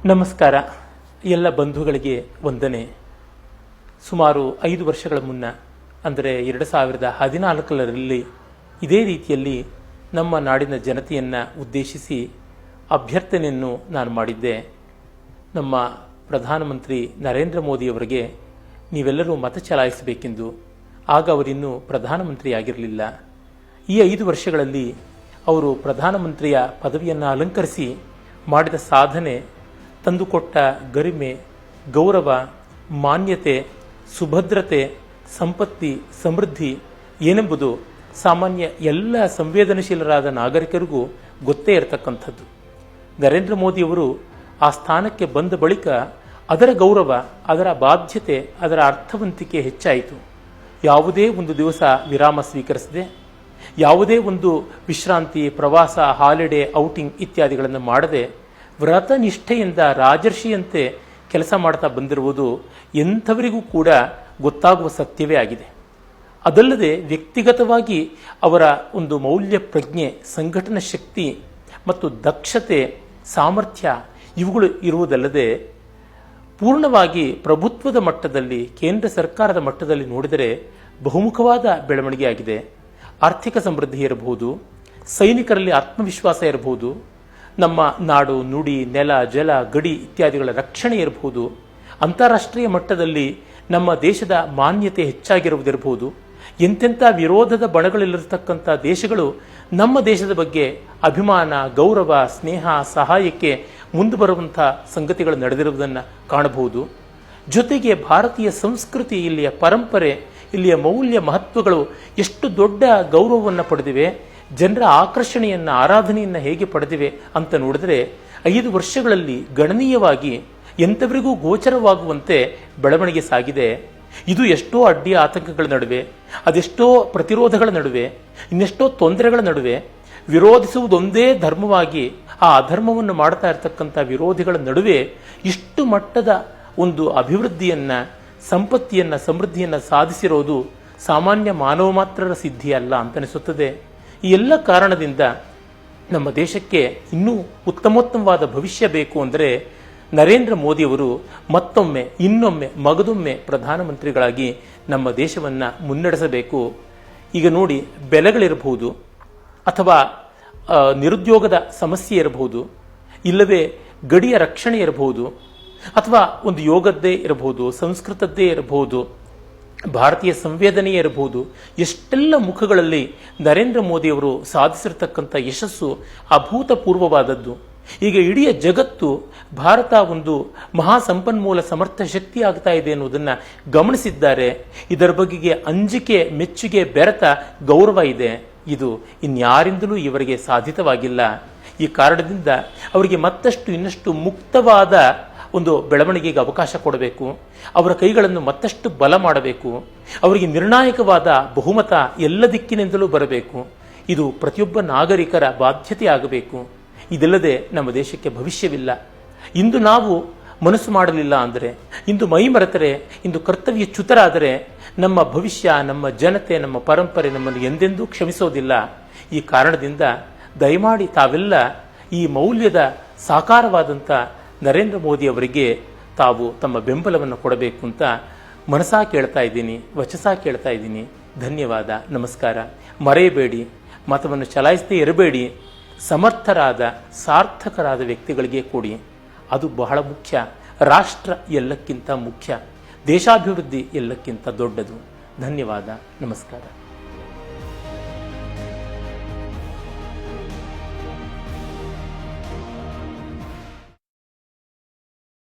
ನಮಸ್ಕಾರ. ಎಲ್ಲ ಬಂಧುಗಳಿಗೆ ವಂದನೆ. ಸುಮಾರು 5 ವರ್ಷಗಳ ಮುನ್ನ, ಅಂದರೆ 2014ರಲ್ಲಿ ಇದೇ ರೀತಿಯಲ್ಲಿ ನಮ್ಮ ನಾಡಿನ ಜನತೆಯನ್ನು ಉದ್ದೇಶಿಸಿ ಅಭ್ಯರ್ಥನೆಯನ್ನು ನಾನು ಮಾಡಿದ್ದೆ. ನಮ್ಮ ಪ್ರಧಾನಮಂತ್ರಿ ನರೇಂದ್ರ ಮೋದಿಯವರಿಗೆ ನೀವೆಲ್ಲರೂ ಮತ ಚಲಾಯಿಸಬೇಕೆಂದು. ಆಗ ಅವರಿನ್ನೂ ಪ್ರಧಾನಮಂತ್ರಿಯಾಗಿರಲಿಲ್ಲ. ಈ 5 ವರ್ಷಗಳಲ್ಲಿ ಅವರು ಪ್ರಧಾನಮಂತ್ರಿಯ ಪದವಿಯನ್ನು ಅಲಂಕರಿಸಿ ಮಾಡಿದ ಸಾಧನೆ, ತಂದುಕೊಟ್ಟ ಗರಿಮೆ, ಗೌರವ, ಮಾನ್ಯತೆ, ಸುಭದ್ರತೆ, ಸಂಪತ್ತಿ, ಸಮೃದ್ಧಿ ಏನೆಂಬುದು ಸಾಮಾನ್ಯ ಎಲ್ಲ ಸಂವೇದನಶೀಲರಾದ ನಾಗರಿಕರಿಗೂ ಗೊತ್ತೇ ಇರತಕ್ಕಂಥದ್ದು. ನರೇಂದ್ರ ಮೋದಿಯವರು ಆ ಸ್ಥಾನಕ್ಕೆ ಬಂದ ಬಳಿಕ ಅದರ ಗೌರವ, ಅದರ ಬಾಧ್ಯತೆ, ಅದರ ಅರ್ಥವಂತಿಕೆ ಹೆಚ್ಚಾಯಿತು. ಯಾವುದೇ ಒಂದು ದಿವಸ ವಿರಾಮ ಸ್ವೀಕರಿಸದೆ, ಯಾವುದೇ ಒಂದು ವಿಶ್ರಾಂತಿ, ಪ್ರವಾಸ, ಹಾಲಿಡೇ, ಔಟಿಂಗ್ ಇತ್ಯಾದಿಗಳನ್ನು ಮಾಡದೆ ವ್ರತನಿಷ್ಠೆಯಿಂದ ರಾಜರ್ಷಿಯಂತೆ ಕೆಲಸ ಮಾಡ್ತಾ ಬಂದಿರುವುದು ಎಂಥವರಿಗೂ ಕೂಡ ಗೊತ್ತಾಗುವ ಸತ್ಯವೇ ಆಗಿದೆ. ಅದಲ್ಲದೆ ವ್ಯಕ್ತಿಗತವಾಗಿ ಅವರ ಒಂದು ಮೌಲ್ಯ ಪ್ರಜ್ಞೆ, ಸಂಘಟನಾ ಶಕ್ತಿ ಮತ್ತು ದಕ್ಷತೆ, ಸಾಮರ್ಥ್ಯ ಇವುಗಳು ಇರುವುದಲ್ಲದೆ ಪೂರ್ಣವಾಗಿ ಪ್ರಭುತ್ವದ ಮಟ್ಟದಲ್ಲಿ, ಕೇಂದ್ರ ಸರ್ಕಾರದ ಮಟ್ಟದಲ್ಲಿ ನೋಡಿದರೆ ಬಹುಮುಖವಾದ ಬೆಳವಣಿಗೆ ಆಗಿದೆ. ಆರ್ಥಿಕ ಸಮೃದ್ಧಿ ಇರಬಹುದು, ಸೈನಿಕರಲ್ಲಿ ಆತ್ಮವಿಶ್ವಾಸ ಇರಬಹುದು, ನಮ್ಮ ನಾಡು, ನುಡಿ, ನೆಲ, ಜಲ, ಗಡಿ ಇತ್ಯಾದಿಗಳ ರಕ್ಷಣೆ ಇರಬಹುದು, ಅಂತಾರಾಷ್ಟ್ರೀಯ ಮಟ್ಟದಲ್ಲಿ ನಮ್ಮ ದೇಶದ ಮಾನ್ಯತೆ ಹೆಚ್ಚಾಗಿರುವುದಿರಬಹುದು. ಎಂತೆಂಥ ವಿರೋಧದ ಬಣಗಳಿರತಕ್ಕಂಥ ದೇಶಗಳು ನಮ್ಮ ದೇಶದ ಬಗ್ಗೆ ಅಭಿಮಾನ, ಗೌರವ, ಸ್ನೇಹ, ಸಹಾಯಕ್ಕೆ ಮುಂದೆ ಬರುವಂಥ ಸಂಗತಿಗಳು ನಡೆದಿರುವುದನ್ನು ಕಾಣಬಹುದು. ಜೊತೆಗೆ ಭಾರತೀಯ ಸಂಸ್ಕೃತಿ, ಇಲ್ಲಿಯ ಪರಂಪರೆ, ಇಲ್ಲಿಯ ಮೌಲ್ಯ ಮಹತ್ವಗಳು ಎಷ್ಟು ದೊಡ್ಡ ಗೌರವವನ್ನು ಪಡೆದಿವೆ, ಜನರ ಆಕರ್ಷಣೆಯನ್ನು, ಆರಾಧನೆಯನ್ನು ಹೇಗೆ ಪಡೆದಿವೆ ಅಂತ ನೋಡಿದರೆ 5 ವರ್ಷಗಳಲ್ಲಿ ಗಣನೀಯವಾಗಿ ಎಂಥವರಿಗೂ ಗೋಚರವಾಗುವಂತೆ ಬೆಳವಣಿಗೆ ಸಾಗಿದೆ. ಇದು ಎಷ್ಟೋ ಅಡ್ಡಿ ಆತಂಕಗಳ ನಡುವೆ, ಅದೆಷ್ಟೋ ಪ್ರತಿರೋಧಗಳ ನಡುವೆ, ಇನ್ನೆಷ್ಟೋ ತೊಂದರೆಗಳ ನಡುವೆ, ವಿರೋಧಿಸುವುದೊಂದೇ ಧರ್ಮವಾಗಿ ಆ ಅಧರ್ಮವನ್ನು ಮಾಡ್ತಾ ಇರತಕ್ಕಂಥ ವಿರೋಧಿಗಳ ನಡುವೆ ಇಷ್ಟು ಮಟ್ಟದ ಒಂದು ಅಭಿವೃದ್ಧಿಯನ್ನು, ಸಂಪತ್ತಿಯನ್ನು, ಸಮೃದ್ಧಿಯನ್ನು ಸಾಧಿಸಿರೋದು ಸಾಮಾನ್ಯ ಮಾನವ ಮಾತ್ರರ ಸಿದ್ಧಿ ಅಲ್ಲ ಅಂತನಿಸುತ್ತದೆ. ಈ ಎಲ್ಲ ಕಾರಣದಿಂದ ನಮ್ಮ ದೇಶಕ್ಕೆ ಇನ್ನೂ ಉತ್ತಮೋತ್ತಮವಾದ ಭವಿಷ್ಯ ಬೇಕು ಅಂದರೆ ನರೇಂದ್ರ ಮೋದಿಯವರು ಮತ್ತೊಮ್ಮೆ, ಇನ್ನೊಮ್ಮೆ, ಮಗದೊಮ್ಮೆ ಪ್ರಧಾನಮಂತ್ರಿಗಳಾಗಿ ನಮ್ಮ ದೇಶವನ್ನು ಮುನ್ನಡೆಸಬೇಕು. ಈಗ ನೋಡಿ, ಬೆಲೆಗಳಿರಬಹುದು, ಅಥವಾ ನಿರುದ್ಯೋಗದ ಸಮಸ್ಯೆ ಇರಬಹುದು, ಇಲ್ಲವೇ ಗಡಿಯ ರಕ್ಷಣೆ ಇರಬಹುದು, ಅಥವಾ ಒಂದು ಯೋಗದ್ದೇ ಇರಬಹುದು, ಸಂಸ್ಕೃತದ್ದೇ ಇರಬಹುದು, ಭಾರತೀಯ ಸಂವೇದನೆಯೇ ಇರಬಹುದು. ಎಷ್ಟೆಲ್ಲ ಮುಖಗಳಲ್ಲಿ ನರೇಂದ್ರ ಮೋದಿಯವರು ಸಾಧಿಸಿರ್ತಕ್ಕಂಥ ಯಶಸ್ಸು ಅಭೂತಪೂರ್ವವಾದದ್ದು. ಈಗ ಇಡೀ ಜಗತ್ತು ಭಾರತ ಒಂದು ಮಹಾ ಸಂಪನ್ಮೂಲ ಸಮರ್ಥ ಶಕ್ತಿ ಆಗ್ತಾ ಇದೆ ಎನ್ನುವುದನ್ನು ಗಮನಿಸಿದ್ದಾರೆ. ಇದರ ಬಗೆಗೆ ಅಂಜಿಕೆ, ಮೆಚ್ಚುಗೆ, ಬೆರೆತ ಗೌರವ ಇದೆ. ಇದು ಇನ್ಯಾರಿಂದಲೂ ಇವರಿಗೆ ಸಾಧಿತವಾಗಿಲ್ಲ. ಈ ಕಾರಣದಿಂದ ಅವರಿಗೆ ಮತ್ತಷ್ಟು ಇನ್ನಷ್ಟು ಮುಕ್ತವಾದ ಒಂದು ಬೆಳವಣಿಗೆಗೆ ಅವಕಾಶ ಕೊಡಬೇಕು. ಅವರ ಕೈಗಳನ್ನು ಮತ್ತಷ್ಟು ಬಲ ಮಾಡಬೇಕು. ಅವರಿಗೆ ನಿರ್ಣಾಯಕವಾದ ಬಹುಮತ ಎಲ್ಲ ದಿಕ್ಕಿನಿಂದಲೂ ಬರಬೇಕು. ಇದು ಪ್ರತಿಯೊಬ್ಬ ನಾಗರಿಕರ ಬಾಧ್ಯತೆ ಆಗಬೇಕು. ಇದಲ್ಲದೆ ನಮ್ಮ ದೇಶಕ್ಕೆ ಭವಿಷ್ಯವಿಲ್ಲ. ಇಂದು ನಾವು ಮನಸ್ಸು ಮಾಡಲಿಲ್ಲ ಅಂದರೆ, ಇಂದು ಮೈ ಮರೆತರೆ, ಇಂದು ಕರ್ತವ್ಯ ಚ್ಯುತರಾದರೆ ನಮ್ಮ ಭವಿಷ್ಯ, ನಮ್ಮ ಜನತೆ, ನಮ್ಮ ಪರಂಪರೆ ನಮ್ಮನ್ನು ಎಂದೆಂದೂ ಕ್ಷಮಿಸೋದಿಲ್ಲ. ಈ ಕಾರಣದಿಂದ ದಯಮಾಡಿ ತಾವೆಲ್ಲ ಈ ಮೌಲ್ಯದ ಸಾಕಾರವಾದಂಥ ನರೇಂದ್ರ ಮೋದಿ ಅವರಿಗೆ ತಾವು ತಮ್ಮ ಬೆಂಬಲವನ್ನು ಕೊಡಬೇಕು ಅಂತ ಮನಸಾ ಕೇಳ್ತಾ ಇದ್ದೀನಿ, ವಚಸಾ ಕೇಳ್ತಾ ಇದ್ದೀನಿ. ಧನ್ಯವಾದ, ನಮಸ್ಕಾರ. ಮರೆಯಬೇಡಿ, ಮತವನ್ನು ಚಲಾಯಿಸದೇ ಇರಬೇಡಿ. ಸಮರ್ಥರಾದ, ಸಾರ್ಥಕರಾದ ವ್ಯಕ್ತಿಗಳಿಗೆ ಕೊಡಿ. ಅದು ಬಹಳ ಮುಖ್ಯ. ರಾಷ್ಟ್ರ ಎಲ್ಲಕ್ಕಿಂತ ಮುಖ್ಯ, ದೇಶಾಭಿವೃದ್ಧಿ ಎಲ್ಲಕ್ಕಿಂತ ದೊಡ್ಡದು. ಧನ್ಯವಾದ, ನಮಸ್ಕಾರ.